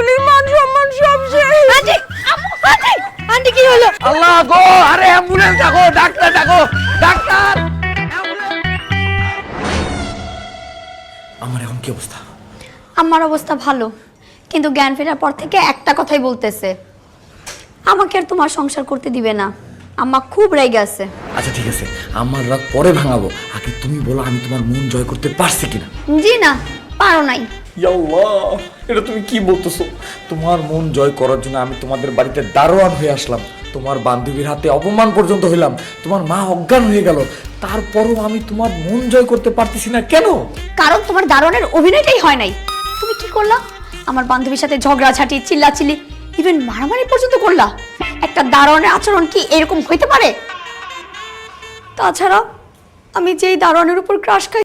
আসলে মান সম্মান সব শেষ। আন্টি আন্টি আন্টি কি হলো? আল্লাহ গো, আরে অ্যাম্বুলেন্স ডাকো, ডাক্তার ডাকো, ডাক্তার। আমার এখন কি অবস্থা? আমার অবস্থা ভালো, কিন্তু জ্ঞান ফেরার পর থেকে একটা কথাই বলতেছে, আমাকে আর তোমার সংসার করতে দিবে না। আম্মা খুব রেগে আছে। আচ্ছা ঠিক আছে, আমার রাগ পরে ভাঙাবো, আগে তুমি বলো আমি তোমার মন জয় করতে পারছি কিনা। জি না, পারো নাই। ইয়া আল্লাহ, এটা তুমি কি বলতেছো? তোমার মন জয় করার জন্য আমি তোমাদের বাড়িতে দারোয়ান হয়ে আসলাম, তোমার বান্ধবীর হাতে অপমান পর্যন্ত হইলাম, তোমার মা অজ্ঞান হয়ে গেল, তারপরও আমি তোমার মন জয় করতে পারতেছি না কেন? কারণ তোমার দারোয়ানের অভিনয়টাই হয় নাই। তুমি কি করলা? আমার বান্ধবীর সাথে ঝগড়াঝাটি, চিল্লাচিল্লি, ইভেন মারামারি পর্যন্ত করলা। একটা দারোয়ানের আচরণ কি এরকম হইতে পারে? তাছাড়া আমি যেই দারোয়ানের উপর ক্রাশ খাই